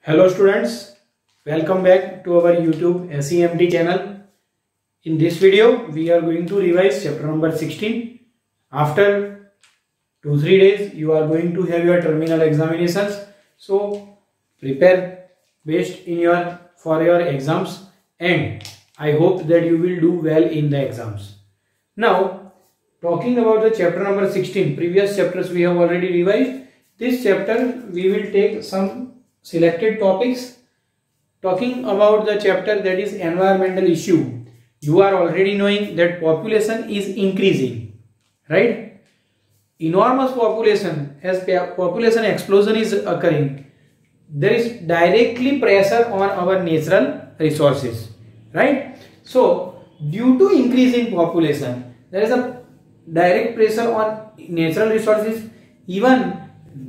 Hello students, welcome back to our YouTube SEMT channel. In this video, we are going to revise chapter number 16. After 2-3 days, you are going to have your terminal examinations. So prepare best for your exams, and I hope that you will do well in the exams. Now, talking about the chapter number 16, previous chapters we have already revised. This chapter we will take some selected topics. Talking about the chapter that is environmental issue, you are already knowing that population is increasing, right? Enormous population, as population explosion is occurring, there is directly pressure on our natural resources, right? So due to increase in population, there is a direct pressure on natural resources. Even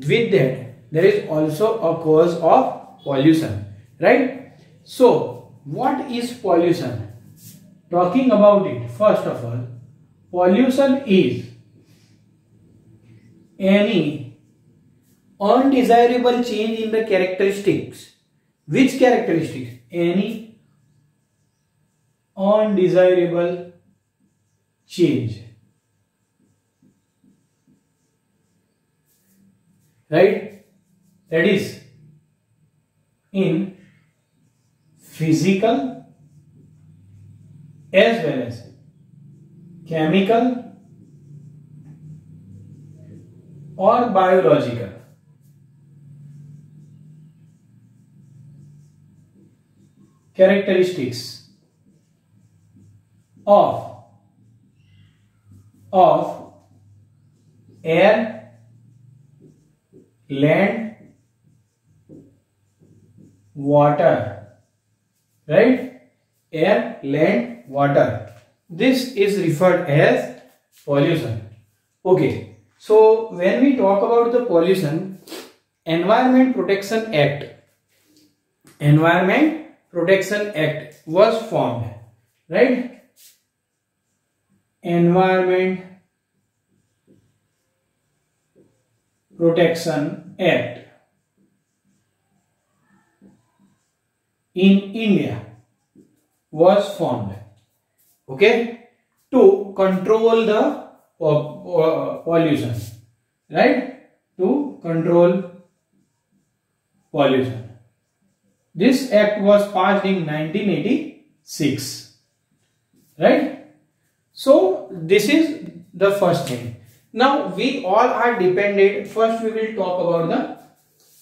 with that, there is also a cause of pollution, right? So what is pollution? Talking about it, first of all, pollution is any undesirable change in the characteristics. Which characteristics? Any undesirable change, right? That is in physical as well as chemical or biological characteristics of air, land, water, right? Air, land, water. This is referred as pollution. Okay. So when we talk about the pollution, Environment Protection Act was formed, right? Environment Protection Act in India was formed, okay, to control the pollution, right? To control pollution. This act was passed in 1986, right? So this is the first thing. Now we all are dependent. First we will talk about the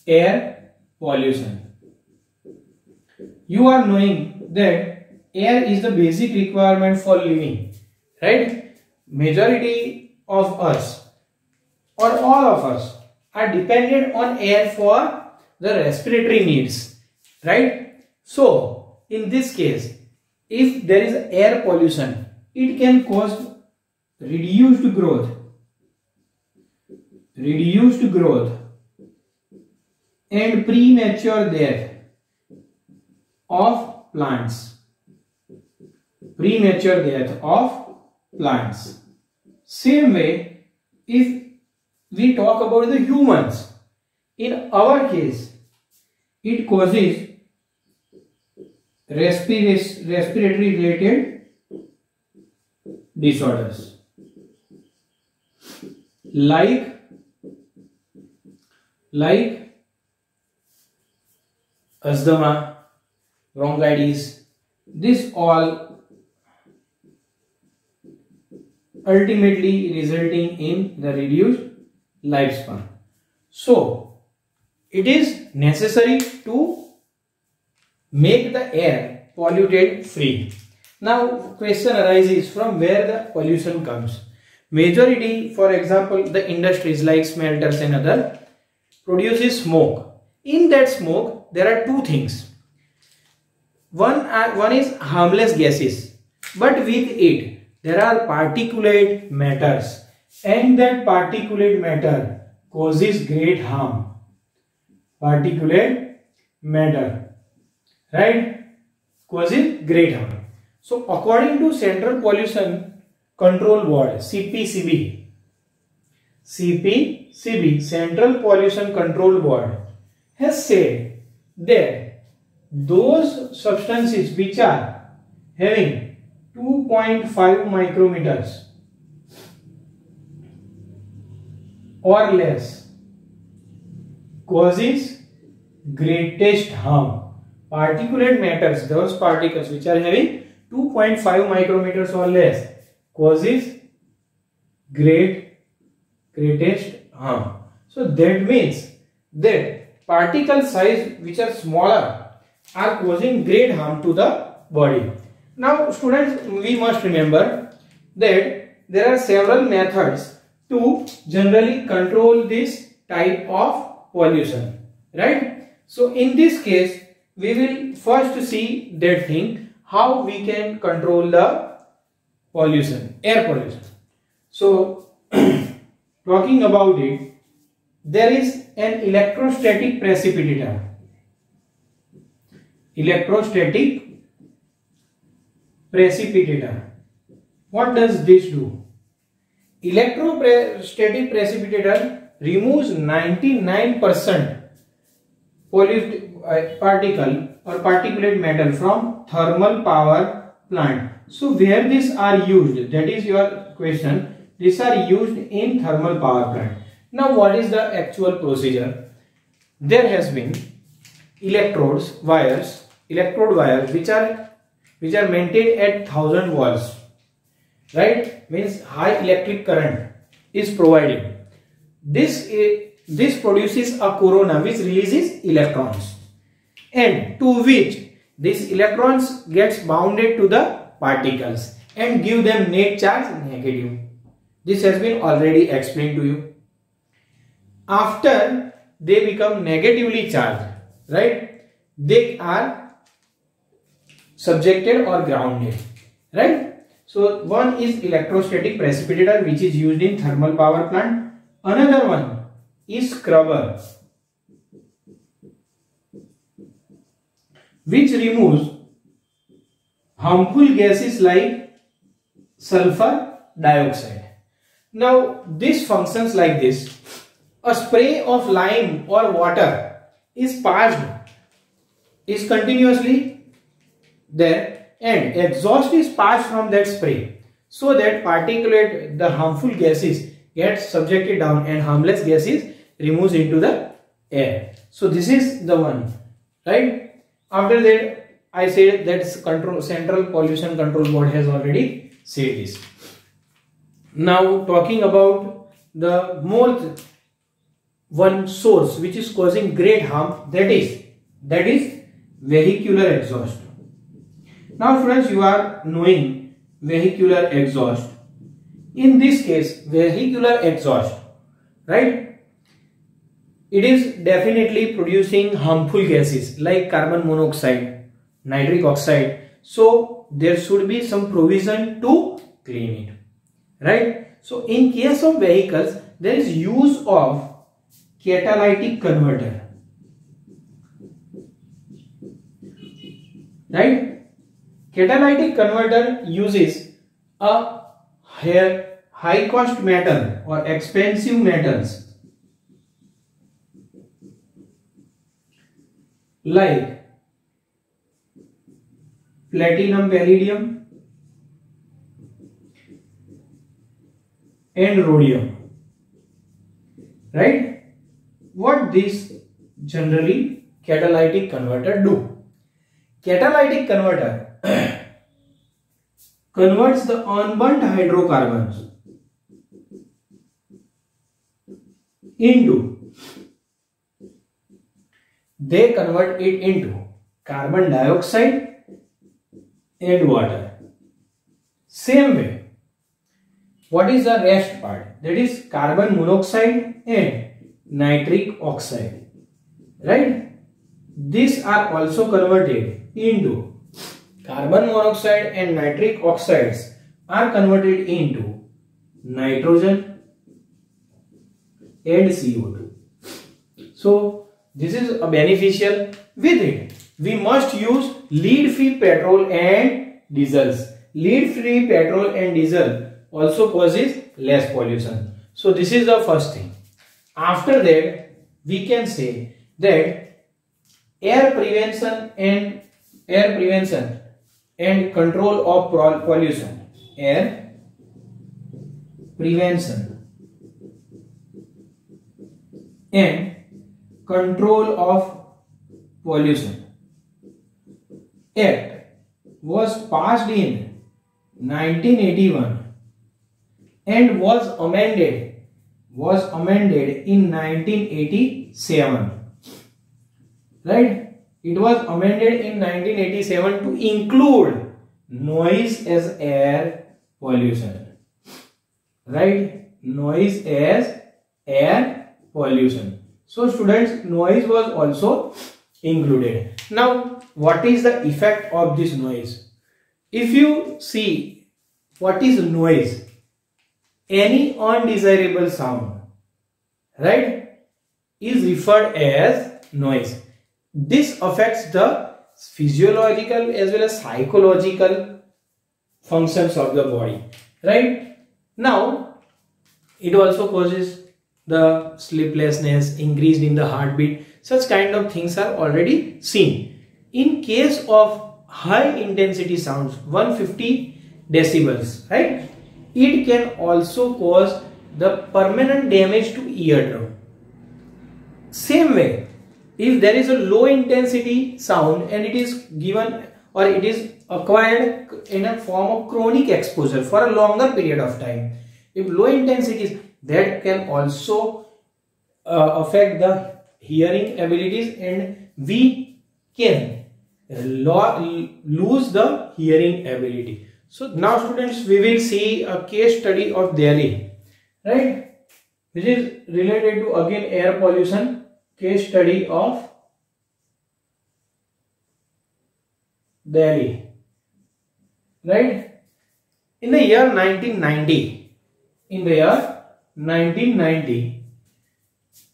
air pollution. You are knowing that air is the basic requirement for living, right? Majority of us or all of us are dependent on air for the respiratory needs, right? So in this case, if there is air pollution, it can cause reduced growth and premature death of plants. Same way, if we talk about the humans, in our case, it causes respiratory related disorders like asthma, bronchitis. This all ultimately resulting in the reduced lifespan. So it is necessary to make the air polluted free. Now question arises, from where the pollution comes. Majority, for example, the industries like smelters and other produces smoke. In that smoke there are two things. One is harmless gases, but with it there are particulate matters, and that particulate matter causes great harm. Particulate matter, right, causes great harm. So according to Central Pollution Control Board, CPCB, Central Pollution Control Board, has said that those substances which are having 2.5 micrometers or less causes greatest harm. Particulate matters, those particles which are having 2.5 micrometers or less, causes greatest harm. So that means that particle size which are smaller are causing great harm to the body. Now students, we must remember that there are several methods to generally control this type of pollution, right? So in this case, we will first see that thing, how we can control the pollution, air pollution. So talking about it, there is an electrostatic precipitator. Electrostatic precipitator. What does this do? Electrostatic precipitator removes 99% particle or particulate matter from thermal power plant. So where these are used, that is your question, these are used in thermal power plant. Now what is the actual procedure? There has been electrode wires which are maintained at 1000 volts, right? Means high electric current is provided. This produces a corona which releases electrons, and to which these electrons gets bounded to the particles and give them net charge negative. This has been already explained to you. After they become negatively charged, right, they are subjected or grounded, right? So one is electrostatic precipitator, which is used in thermal power plant. Another one is scrubber, which removes harmful gases like sulfur dioxide. Now this functions like this. A spray of lime or water is continuously there, and exhaust is passed from that spray, so that the harmful gases get subjected down and harmless gases removes into the air. So this is the one, right? After that, I said that Central Pollution Control Board has already said this. Now talking about the more one source which is causing great harm, that is vehicular exhaust. Now friends, you are knowing vehicular exhaust. In this case, vehicular exhaust, right, it is definitely producing harmful gases like carbon monoxide, nitric oxide. So there should be some provision to clean it, right? So in case of vehicles, there is use of catalytic converter, right? Catalytic converter uses a high cost metal or expensive metals like platinum, palladium and rhodium, right? What this generally catalytic converter do? Catalytic converter converts the unburnt hydrocarbons into carbon dioxide and water. Same way, what is the rest part? That is carbon monoxide and nitric oxide, right? These are also converted into carbon monoxide and nitric oxides are converted into nitrogen and CO2. So this is a beneficial. With it, we must use lead-free petrol and diesels. Lead-free petrol and diesel also causes less pollution. So this is the first thing. After that, we can say that air prevention and control of pollution. Air prevention and control of pollution Act was passed in 1981 and was amended in 1987. Right? It was amended in 1987 to include noise as air pollution. Right? Noise as air pollution. So students, noise was also included. Now, what is the effect of this noise? If you see what is noise, any undesirable sound, right, is referred as noise. This affects the physiological as well as psychological functions of the body, right? Now, it also causes the sleeplessness, increased in the heartbeat. Such kind of things are already seen. In case of high intensity sounds, 150 decibels, right, it can also cause the permanent damage to eardrum. Same way, if there is a low intensity sound and it is given or it is acquired in a form of chronic exposure for a longer period of time, if low intensities, that can also affect the hearing abilities and we can lose the hearing ability. So now students, we will see a case study of Delhi, right, which is related to again air pollution. Case study of Delhi, right? In the year 1990,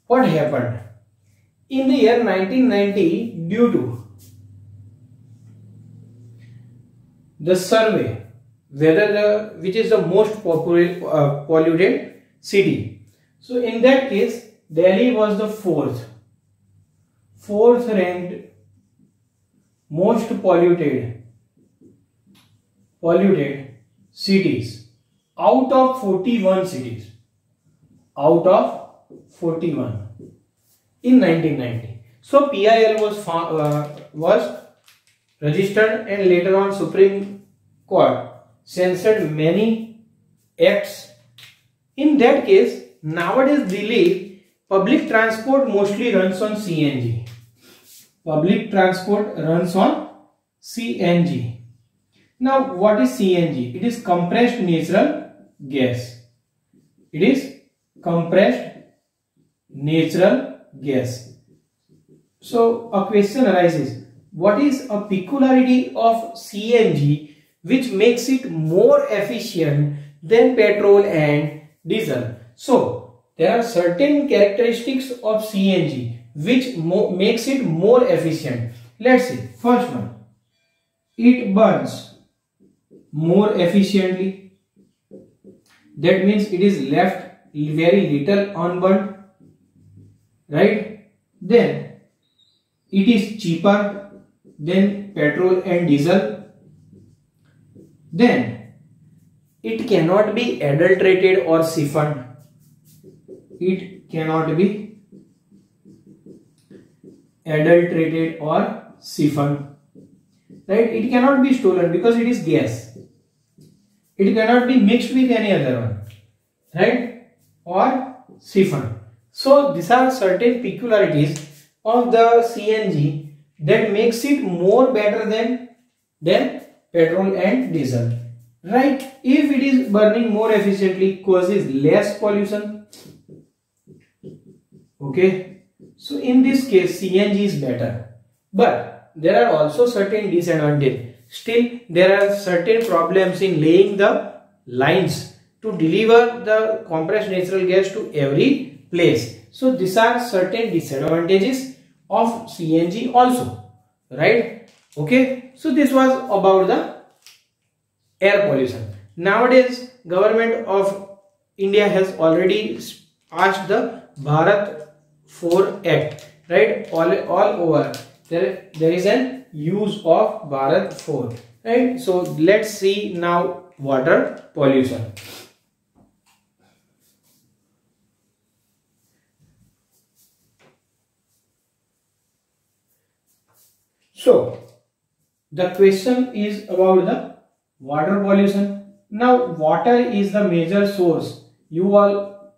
what happened? In the year 1990, due to the survey whether which is the most polluted city. So in that case, Delhi was the fourth ranked most polluted cities out of 41 cities. Out of 41 in 1990. So PIL was registered and later on Supreme Court censored many acts. In that case, nowadays Delhi public transport mostly runs on CNG. Public transport runs on CNG. Now, what is CNG? It is compressed natural gas. It is compressed natural gas. So, a question arises. What is a peculiarity of CNG which makes it more efficient than petrol and diesel? So, there are certain characteristics of CNG which makes it more efficient. Let's see. First one, it burns more efficiently. That means it is left very little unburned, right? Then it is cheaper than petrol and diesel. Then it cannot be adulterated or siphoned. It cannot be adulterated or siphoned, right? It cannot be stolen because it is gas. It cannot be mixed with any other one, right? Or siphoned. So these are certain peculiarities of the CNG that makes it more better than petrol and diesel, right? If it is burning more efficiently, causes less pollution. Okay. So in this case, CNG is better, but there are also certain disadvantages. Still, there are certain problems in laying the lines to deliver the compressed natural gas to every place. So these are certain disadvantages of CNG also, right? Okay. So this was about the air pollution. Nowadays, government of India has already passed the Bharat 4 Act, right? All over there is an use of Bharat 4, right? So let's see now water pollution. So the question is about the water pollution. Now water is the major source. You all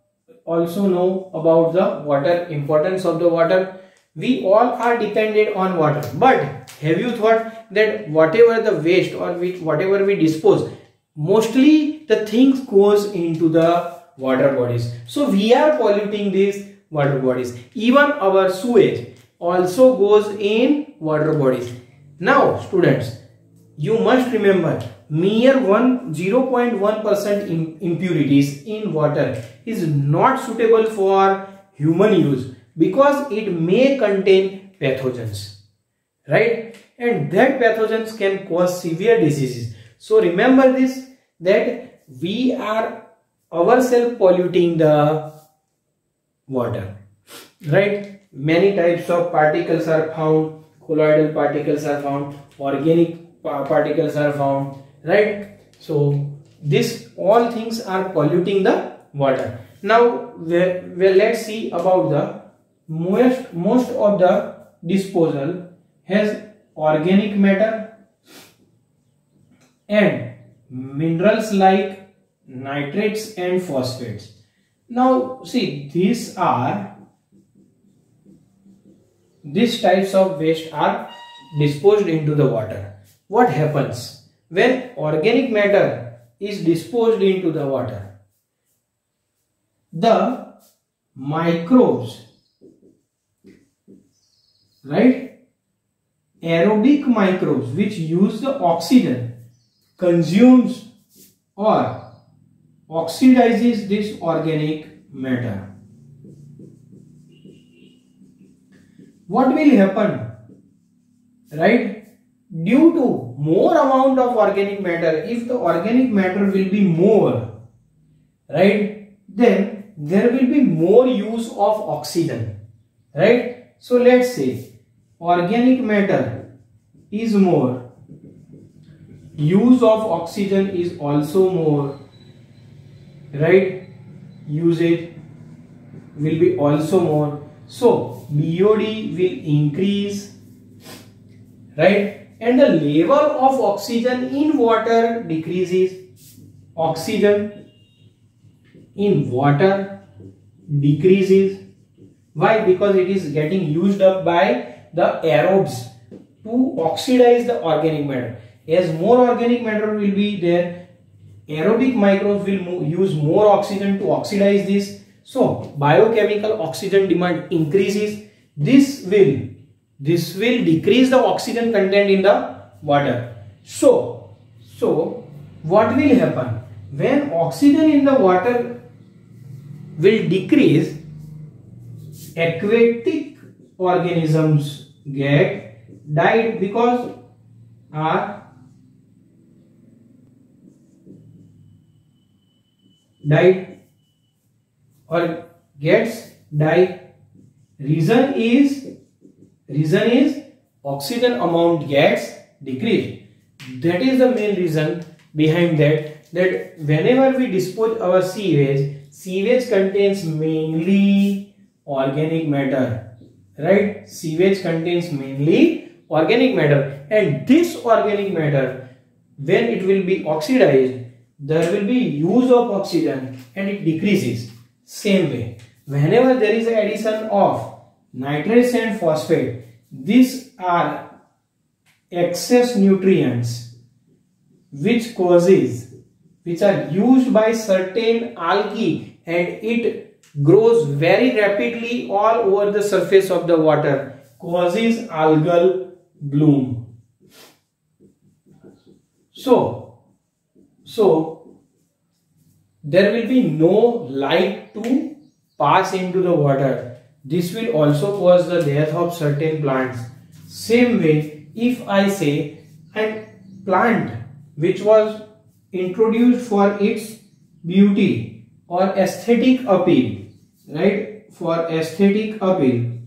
also know about the water, importance of the water. We all are dependent on water, but have you thought that whatever the waste or whatever we dispose, mostly the things goes into the water bodies. So we are polluting these water bodies. Even our sewage also goes in water bodies. Now students, you must remember, mere 0.1% impurities in water is not suitable for human use because it may contain pathogens, right? And that pathogens can cause severe diseases. So remember this, that we are ourselves polluting the water, right? Many types of particles are found. Colloidal particles are found, organic particles are found, right? So this all things are polluting the water. Now let's see about the most of the disposal has organic matter and minerals like nitrates and phosphates. Now see, these types of waste are disposed into the water. What happens when organic matter is disposed into the water? The microbes, right, aerobic microbes which use the oxygen, consumes or oxidizes this organic matter. What will happen, right? Due to more amount of organic matter, if the organic matter will be more, right, then there will be more use of oxygen, right? So let's say organic matter is more, use of oxygen is also more, right? Usage will be also more. So BOD will increase, right? And the level of oxygen in water decreases. Oxygen in water decreases. Why? Because it is getting used up by the aerobes to oxidize the organic matter. As more organic matter will be there, aerobic microbes will use more oxygen to oxidize this. So biochemical oxygen demand increases. This will decrease the oxygen content in the water. So what will happen when oxygen in the water will decrease? Aquatic organisms get died because are died or gets die. Reason is oxygen amount gets decreased. That is the main reason behind that whenever we dispose our sewage contains mainly organic matter, right? Sewage contains mainly organic matter, and this organic matter, when it will be oxidized, there will be use of oxygen and it decreases. Same way, whenever there is addition of nitrates and phosphate, these are excess nutrients which are used by certain algae, and it grows very rapidly all over the surface of the water, causes algal bloom. So there will be no light to pass into the water. This will also cause the death of certain plants. Same way, if I say a plant which was introduced for its beauty or aesthetic appeal, right? For aesthetic appeal,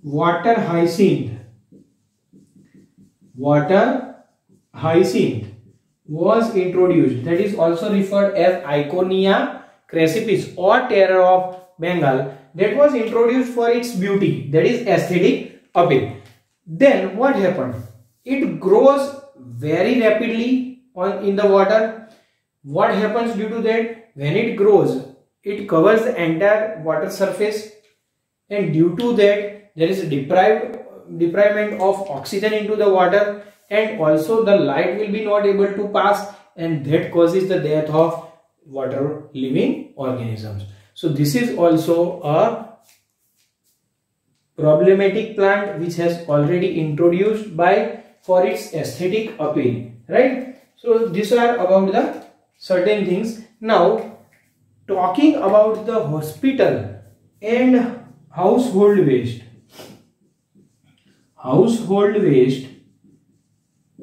water hyacinth was introduced, that is also referred as Iconia crassipis or terror of Bengal, that was introduced for its beauty, that is aesthetic appeal. Then what happened? It grows very rapidly in the water. What happens due to that? When it grows, it covers the entire water surface, and due to that there is a deprivement of oxygen into the water, and also the light will be not able to pass, and that causes the death of water living organisms. So this is also a problematic plant which has already introduced for its aesthetic appeal, right? So these are about the certain things. Now talking about the hospital and household waste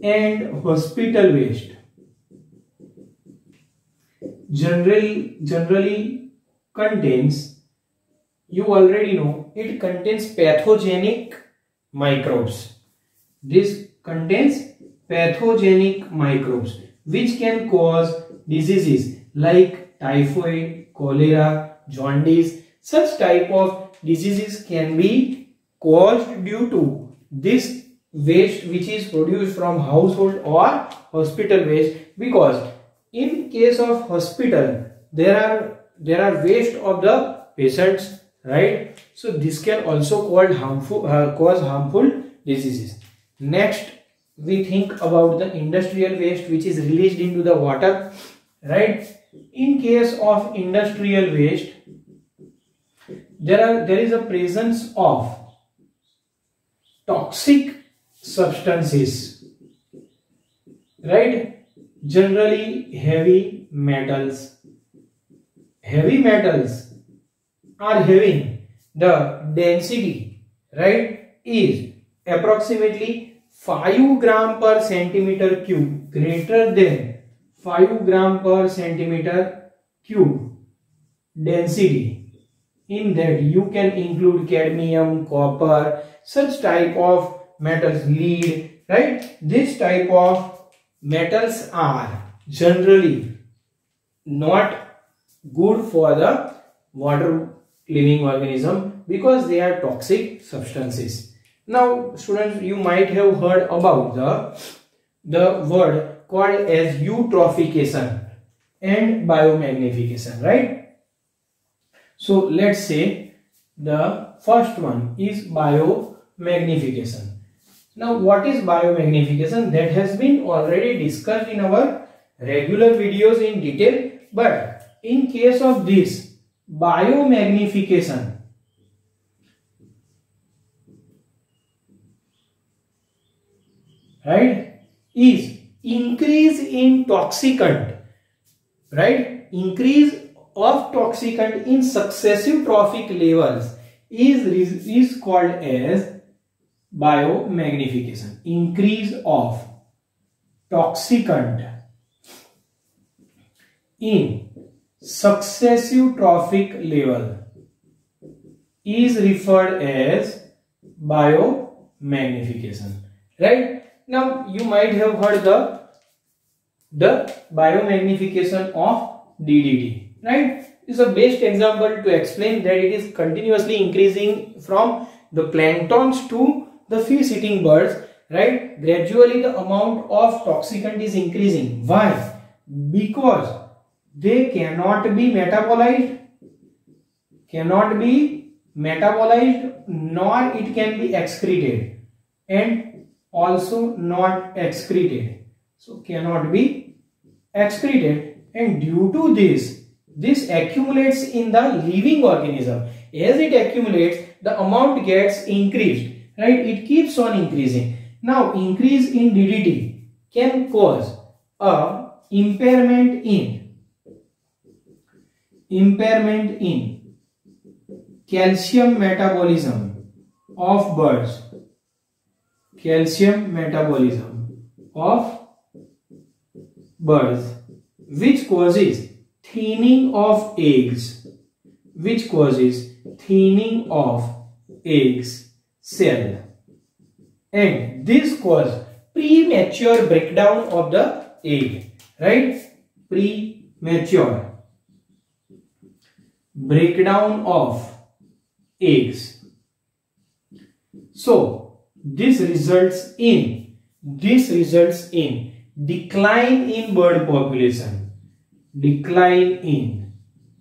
and hospital waste generally contains, you already know, it contains pathogenic microbes. This contains pathogenic microbes which can cause diseases like typhoid, cholera, jaundice. Such type of diseases can be caused due to this waste which is produced from household or hospital waste, because in case of hospital there are waste of the patients, right? So this can also cause harmful diseases. Next we think about the industrial waste which is released into the water, right? In case of industrial waste, there is a presence of toxic substances, right? Generally heavy metals. Heavy metals are having the density, right, is approximately 5 gram per centimeter cube, greater than 5 gram per centimeter cube density. In that you can include cadmium, copper, such type of metals, lead, right? This type of metals are generally not good for the water living organism because they are toxic substances. Now students, you might have heard about the word called as eutrophication and biomagnification, right? So let's say the first one is biomagnification. Now what is biomagnification? That has been already discussed in our regular videos in detail, but in case of this biomagnification, right, is increase in toxicant, right? Increase of toxicant in successive trophic levels is called as biomagnification. Increase of toxicant in successive trophic level is referred as biomagnification, right? Now you might have heard the biomagnification of DDT, right? Is a best example to explain that it is continuously increasing from the planktons to the fish eating birds, right? Gradually the amount of toxicant is increasing. Why? Because they cannot be metabolized, nor it can be excreted, and also not excreted. So cannot be excreted, and due to this accumulates in the living organism. As it accumulates, the amount gets increased, right? It keeps on increasing. Now increase in DDT can cause a impairment in calcium metabolism of birds, which causes thinning of eggs, cell, and this cause premature breakdown of the egg, right? Premature breakdown of eggs. So this results in decline in bird population. Decline in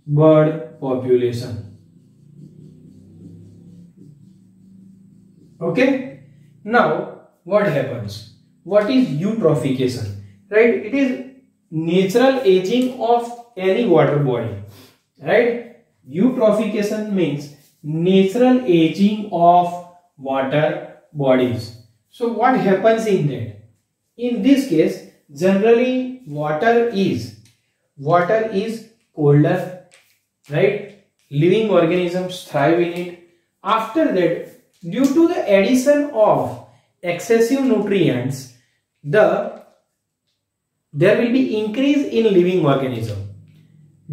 bird population. Okay. Now what happens? What is eutrophication? Right? It is natural aging of any water body. Right? Eutrophication means natural aging of water bodies. So what happens in that? In this case, generally water is colder, right? Living organisms thrive in it. After that, due to the addition of excessive nutrients, there will be increase in living organism.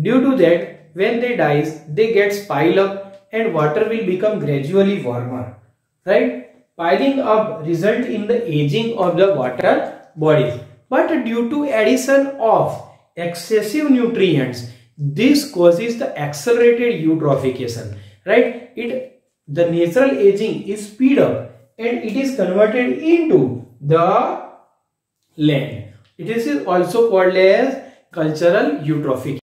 Due to that, when they dies, they get piled up and water will become gradually warmer, right? Piling up result in the aging of the water bodies. But due to addition of excessive nutrients, this causes the accelerated eutrophication, right? The natural aging is speed up and it is converted into the land. It is also called as cultural eutrophication.